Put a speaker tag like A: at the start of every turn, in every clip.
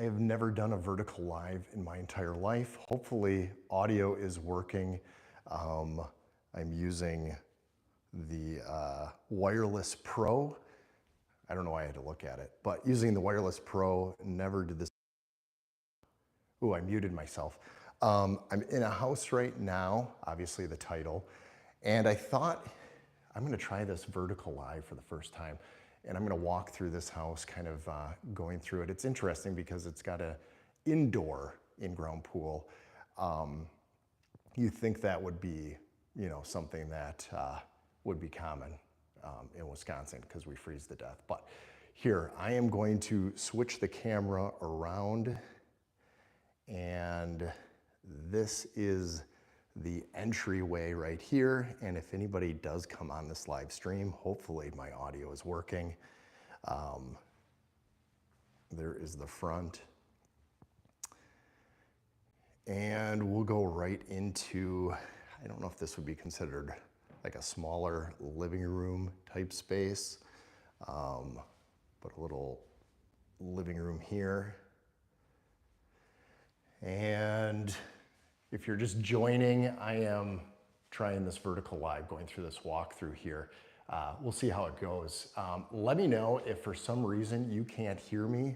A: have never done a vertical live in my entire life. Hopefully audio is working. I'm using the Wireless Pro. I don't know why I had to look at it, but using the Wireless Pro, never did this. Ooh, I muted myself. I'm in a house right now, obviously the title, and I thought I'm gonna try this vertical live for the first time. And I'm gonna walk through this house, kind of going through it. It's interesting because it's got an indoor in-ground pool. You think that would be, something that would be common in Wisconsin because we freeze to death. But here, I am going to switch the camera around, and this is the entryway right here. And if anybody does come on this live stream, hopefully my audio is working. There is the front. And we'll go right into, I don't know if this would be considered like a smaller living room type space, but a little living room here. And if you're just joining, I am trying this vertical live, going through this walkthrough here. We'll see how it goes. Let me know if for some reason you can't hear me.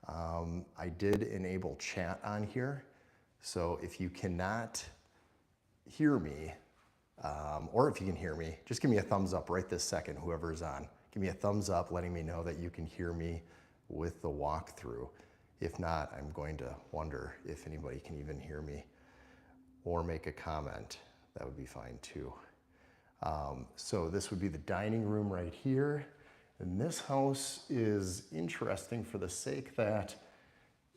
A: I did enable chat on here. So if you cannot hear me, or if you can hear me, just give me a thumbs up right this second, whoever's on. Give me a thumbs up letting me know that you can hear me with the walkthrough. If not, I'm going to wonder if anybody can even hear me, or make a comment. That would be fine too. So this would be the dining room right here. And this house is interesting for the sake that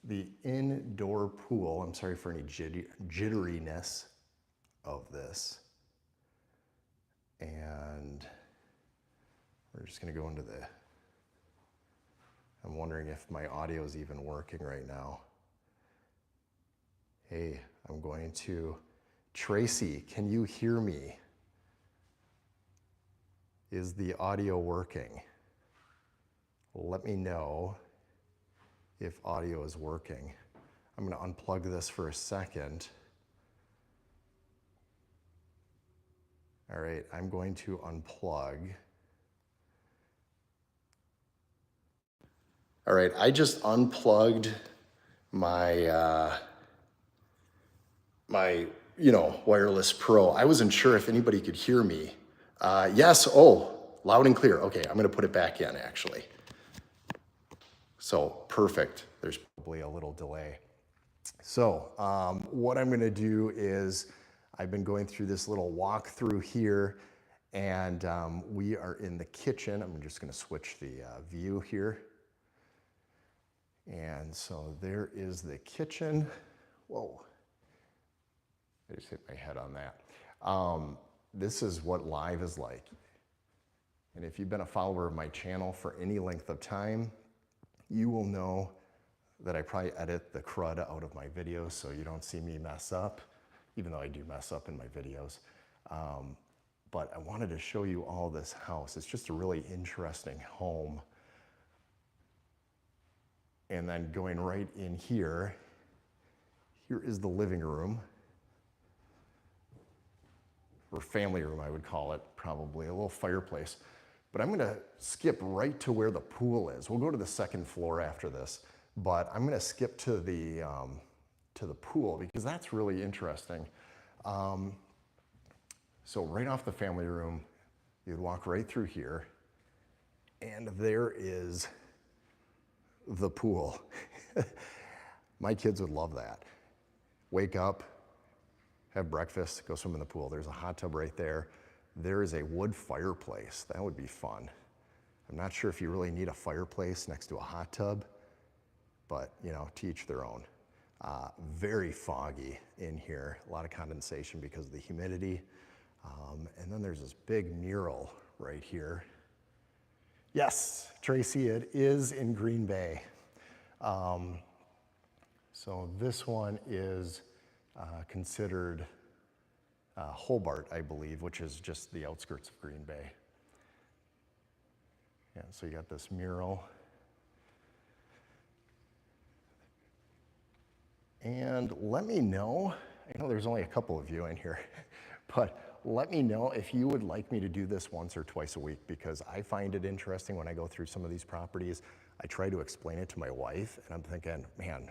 A: the indoor pool, I'm sorry for any jitteriness of this. And we're just gonna go into I'm wondering if my audio is even working right now. Hey, I'm going to, Tracy, can you hear me? Is the audio working? Let me know if audio is working. I'm gonna unplug this for a second. All right, I'm going to unplug. All right, I just unplugged my Wireless Pro. I wasn't sure if anybody could hear me. Yes, loud and clear. Okay, I'm gonna put it back in actually. So perfect, there's probably a little delay. So what I'm gonna do is, I've been going through this little walkthrough here, and we are in the kitchen. I'm just gonna switch the view here. And so there is the kitchen. Whoa, I just hit my head on that. This is what live is like. And if you've been a follower of my channel for any length of time, you will know that I probably edit the crud out of my videos so you don't see me mess up, even though I do mess up in my videos. But I wanted to show you all this house. It's just a really interesting home. And then going right in here, here is the living room, or family room, I would call it, probably, a little fireplace. But I'm gonna skip right to where the pool is. We'll go to the second floor after this, but I'm gonna skip to the pool because that's really interesting. So right off the family room, you'd walk right through here, and there is the pool. My kids would love that. Wake up, have breakfast, go swim in the pool. There's a hot tub right there. There is a wood fireplace. That would be fun. I'm not sure if you really need a fireplace next to a hot tub, but to each their own. Very foggy in here, a lot of condensation because of the humidity. And then there's this big mural right here. Yes, Tracy, it is in Green Bay. So this one is considered Hobart, I believe, which is just the outskirts of Green Bay. Yeah, so you got this mural. And let me know, I know there's only a couple of you in here, but let me know if you would like me to do this once or twice a week, because I find it interesting when I go through some of these properties. I try to explain it to my wife, and I'm thinking, man,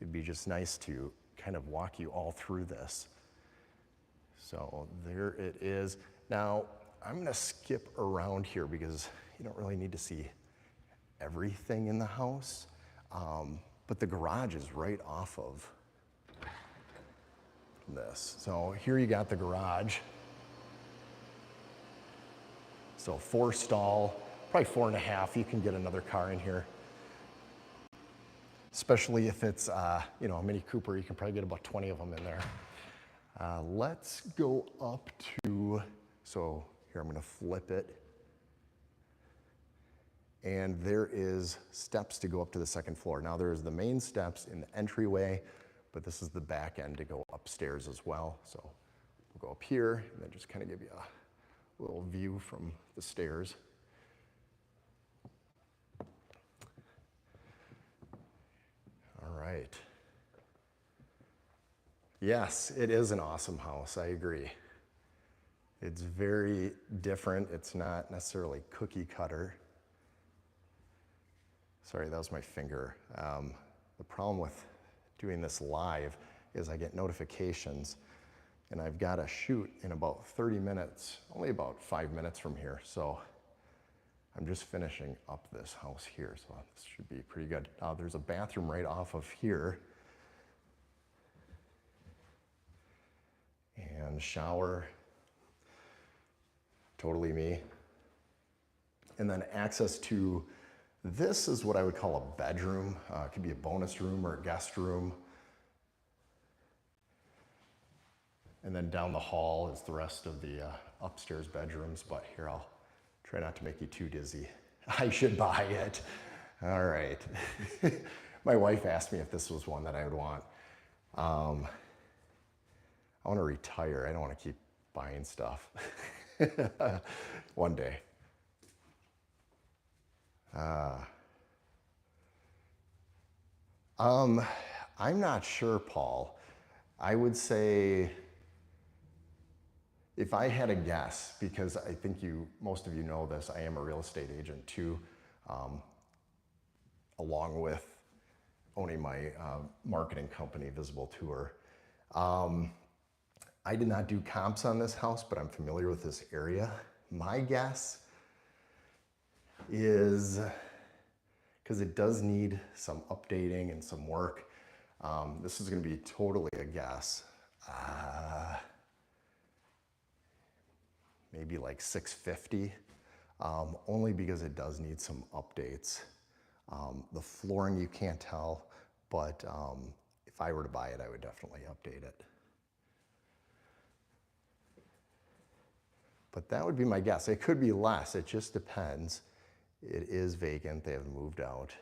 A: it'd be just nice to kind of walk you all through this. So there it is. Now, I'm gonna skip around here because you don't really need to see everything in the house, but the garage is right off of this. So here you got the garage. So 4 stall, probably 4.5. You can get another car in here. Especially if it's, you know, a Mini Cooper, you can probably get about 20 of them in there. Let's go up to, so here I'm gonna flip it. And there is steps to go up to the second floor. Now there's the main steps in the entryway, but this is the back end to go upstairs as well. So we'll go up here and then just kind of give you a little view from the stairs. All right. Yes, it is an awesome house, I agree. It's very different. It's not necessarily cookie cutter. Sorry, that was my finger. The problem with doing this live is I get notifications, and I've got to shoot in about 30 minutes, only about 5 minutes from here. So I'm just finishing up this house here, so this should be pretty good. There's a bathroom right off of here. And shower, totally me. And then access to, this is what I would call a bedroom. It could be a bonus room or a guest room. And then down the hall is the rest of the upstairs bedrooms, but here I'll try not to make you too dizzy. I should buy it. All right. My wife asked me if this was one that I would want. I want to retire. I don't want to keep buying stuff. One day. I'm not sure, Paul. I would say, if I had a guess, because I think most of you know this, I am a real estate agent too, along with owning my marketing company, Visible Tour. I did not do comps on this house, but I'm familiar with this area. My guess is, because it does need some updating and some work, this is gonna be totally a guess. Maybe like 650, only because it does need some updates. The flooring you can't tell, but if I were to buy it, I would definitely update it. But that would be my guess. It could be less, it just depends. It is vacant, they have moved out.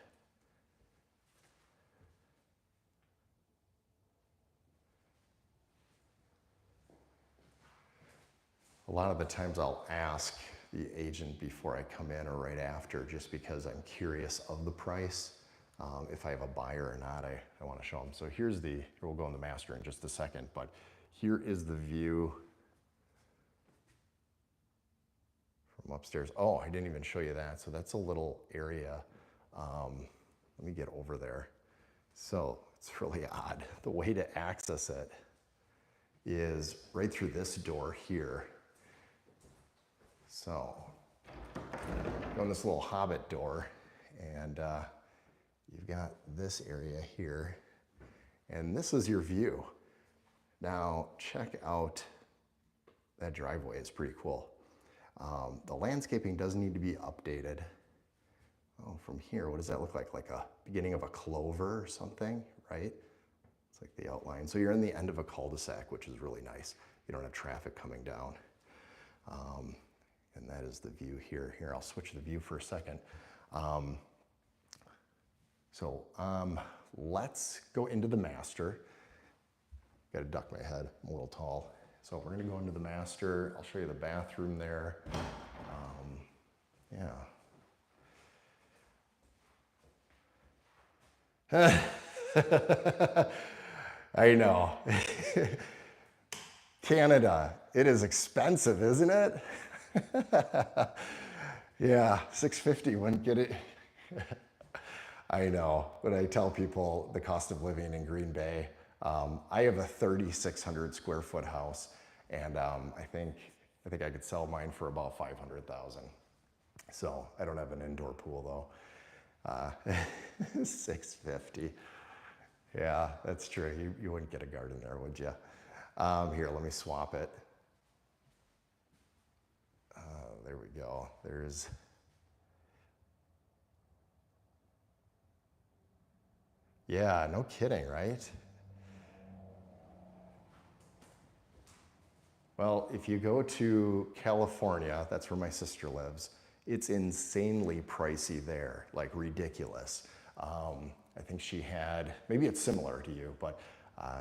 A: A lot of the times I'll ask the agent before I come in or right after, just because I'm curious of the price. If I have a buyer or not, I want to show them. So we'll go in the master in just a second, but here is the view from upstairs. Oh, I didn't even show you that. So that's a little area. Let me get over there. So it's really odd. The way to access it is right through this door here. So go in this little hobbit door, and you've got this area here, and this is your view. Now check out that driveway, it's pretty cool. The landscaping does need to be updated. Oh, from here, what does that look like? Like a beginning of a clover or something, right? It's like the outline. So you're in the end of a cul-de-sac, which is really nice. You don't have traffic coming down. And that is the view here. Here, I'll switch the view for a second. Let's go into the master. Got to duck my head, I'm a little tall. So we're gonna go into the master. I'll show you the bathroom there. Yeah. I know. Canada, it is expensive, isn't it? Yeah, 650 wouldn't get it. I know, but I tell people the cost of living in Green Bay. I have a 3,600 square foot house, and I think I could sell mine for about 500,000. So I don't have an indoor pool though. 650. Yeah, that's true. You wouldn't get a garden there, would you? Here, let me swap it. There we go. There's. Yeah, no kidding, right? Well, if you go to California, that's where my sister lives, it's insanely pricey there, like ridiculous. I think she had, maybe it's similar to you, but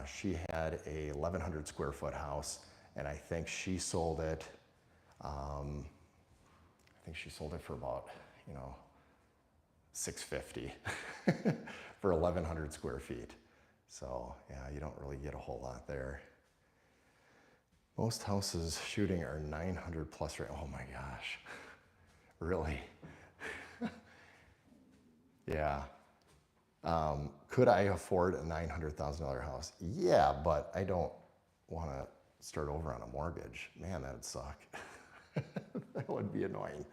A: she had a 1,100 square foot house, and I think she sold it, for about, 650 for 1,100 square feet. So yeah, you don't really get a whole lot there. Most houses shooting are 900 plus rate. Oh my gosh, really? Yeah. Could I afford a $900,000 house? Yeah, but I don't want to start over on a mortgage. Man, that would suck. That would be annoying.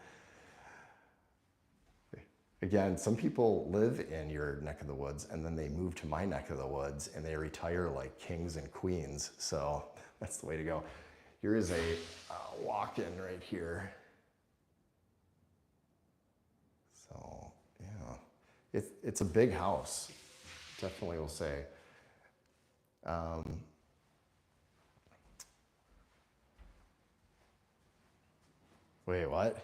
A: Again, some people live in your neck of the woods and then they move to my neck of the woods and they retire like kings and queens. So that's the way to go. Here is a walk-in right here. So yeah, it's a big house, definitely will say. Wait, what?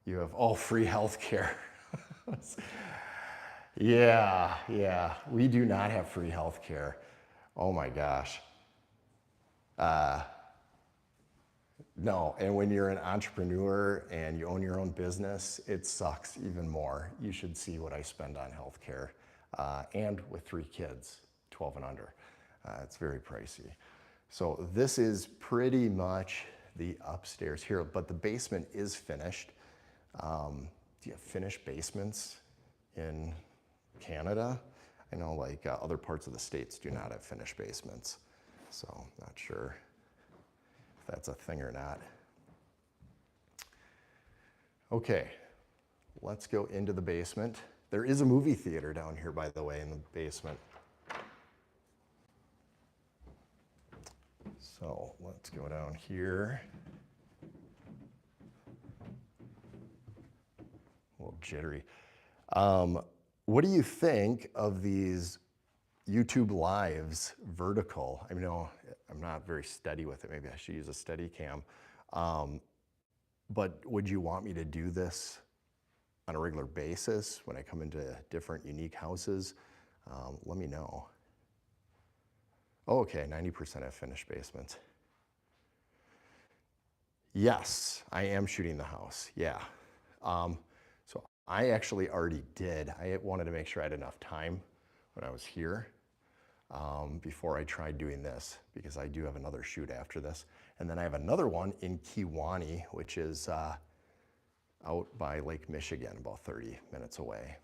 A: You have free health care. Yeah, we do not have free health care. Oh my gosh. No, and when you're an entrepreneur and you own your own business, it sucks even more. You should see what I spend on healthcare, and with 3 kids, 12 and under. It's very pricey. So this is pretty much the upstairs here, but the basement is finished. Do you have finished basements in Canada? I know like other parts of the States do not have finished basements, so not sure if that's a thing or not. Okay, let's go into the basement. There is a movie theater down here, by the way, in the basement. So let's go down here. A little jittery. What do you think of these YouTube Lives vertical? I know I'm not very steady with it. Maybe I should use a steady cam. But would you want me to do this on a regular basis when I come into different unique houses? Let me know. Oh, okay, 90% have finished basements. Yes, I am shooting the house, yeah. So I actually already did. I wanted to make sure I had enough time when I was here before I tried doing this, because I do have another shoot after this. And then I have another one in Kewaunee, which is out by Lake Michigan, about 30 minutes away.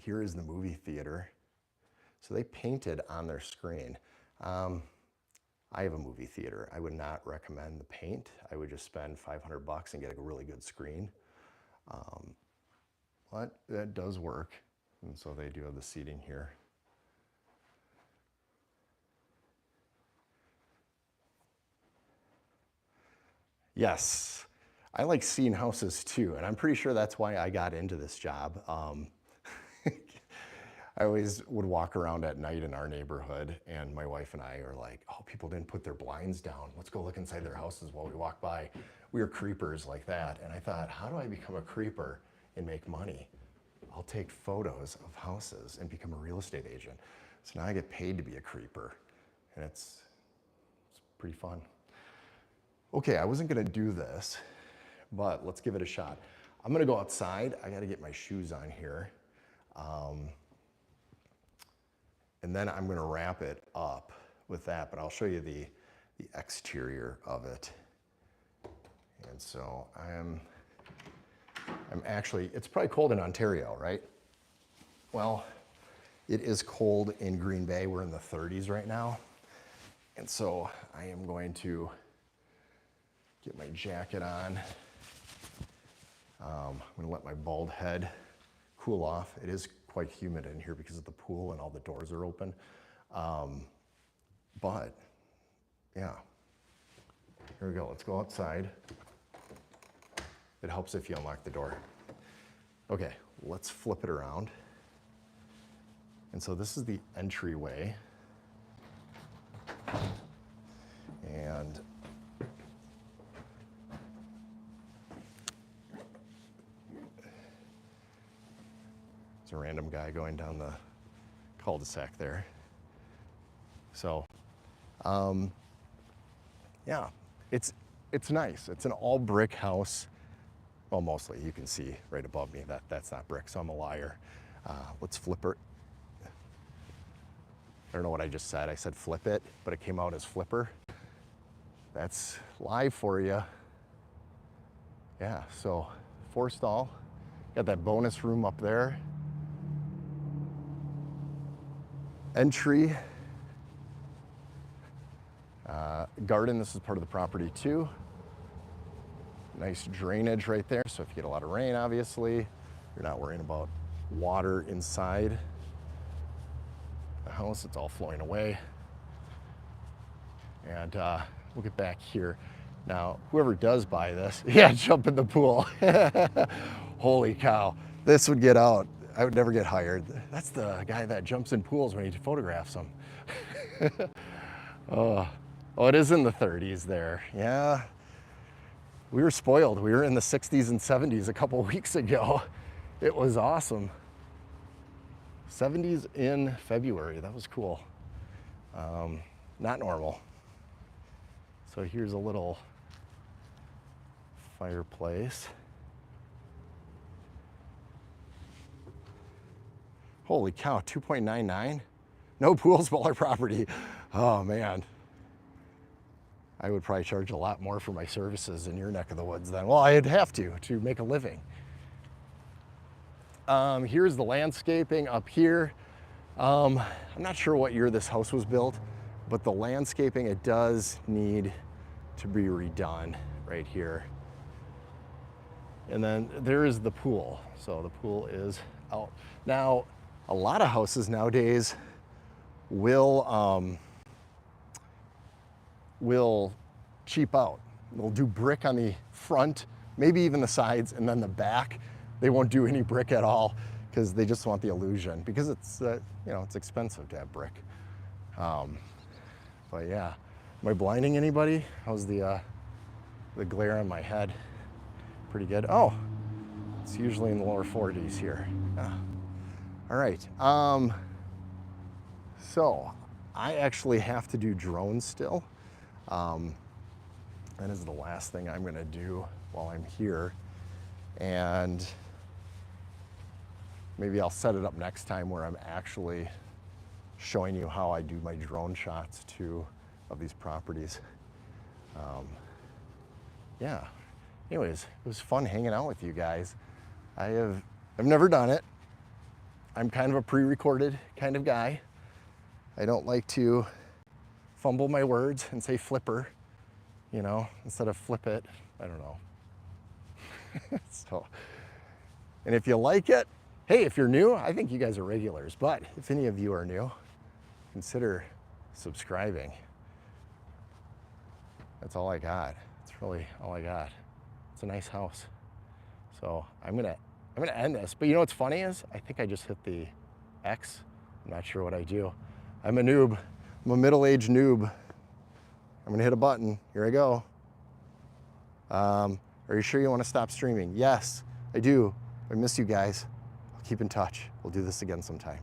A: Here is the movie theater. So they painted on their screen. I have a movie theater. I would not recommend the paint. I would just spend $500 and get a really good screen. But that does work. And so they do have the seating here. Yes, I like seeing houses too, and I'm pretty sure that's why I got into this job. I always would walk around at night in our neighborhood, and my wife and I are like, oh, people didn't put their blinds down. Let's go look inside their houses while we walk by. We were creepers like that, and I thought, how do I become a creeper and make money? I'll take photos of houses and become a real estate agent. So now I get paid to be a creeper, and it's pretty fun. Okay, I wasn't gonna do this, but let's give it a shot. I'm gonna go outside. I gotta get my shoes on here. And then I'm gonna wrap it up with that, but I'll show you the exterior of it. And so I'm actually, it's probably cold in Ontario, right? Well, it is cold in Green Bay. We're in the 30s right now. And so I am going to get my jacket on. I'm gonna let my bald head cool off. It is quite humid in here because of the pool and all the doors are open. But yeah, here we go. Let's go outside. It helps if you unlock the door. Okay, let's flip it around. And so this is the entryway. And there's a random guy going down the cul-de-sac there. So, yeah, it's nice. It's an all brick house. Well, mostly, you can see right above me that that's not brick, so I'm a liar. Let's flip it. I don't know what I just said. I said flip it, but it came out as flipper. That's live for you. Yeah, so 4-stall. Got that bonus room up there. Entry. Garden, this is part of the property too. Nice drainage right there, so if you get a lot of rain, obviously, you're not worrying about water inside the house. It's all flowing away. And we'll get back here. Now, whoever does buy this, yeah, jump in the pool. Holy cow, this would get out. I would never get hired. That's the guy that jumps in pools when he photographs them. Oh, it is in the 30s there, yeah. We were spoiled. We were in the 60s and 70s a couple weeks ago. It was awesome. 70s in February, that was cool. Not normal. So here's a little fireplace. Holy cow, 2.99? No pool, smaller property. Oh man. I would probably charge a lot more for my services in your neck of the woods then. Well, I'd have to make a living. Here's the landscaping up here. I'm not sure what year this house was built, but the landscaping, it does need to be redone right here. And then there is the pool. So the pool is out. Now, a lot of houses nowadays will cheap out. They'll do brick on the front, maybe even the sides, and then the back, they won't do any brick at all because they just want the illusion, because it's, it's expensive to have brick. But yeah, am I blinding anybody? How's the glare on my head? Pretty good. Oh, it's usually in the lower 40s here. Yeah. All right. So I actually have to do drones still. That is the last thing I'm gonna do while I'm here. And maybe I'll set it up next time where I'm actually showing you how I do my drone shots too of these properties. Yeah, anyways, it was fun hanging out with you guys. I've never done it. I'm kind of a pre-recorded kind of guy. I don't like to fumble my words and say flipper, instead of flip it. I don't know. So, and if you like it, hey, if you're new, I think you guys are regulars, but if any of you are new, consider subscribing. That's all I got. It's really all I got. It's a nice house. So I'm gonna end this, but you know what's funny is, I think I just hit the X. I'm not sure what I do. I'm a noob. I'm a middle-aged noob. I'm gonna hit a button. Here I go. Are you sure you want to stop streaming? Yes, I do. I miss you guys. I'll keep in touch. We'll do this again sometime.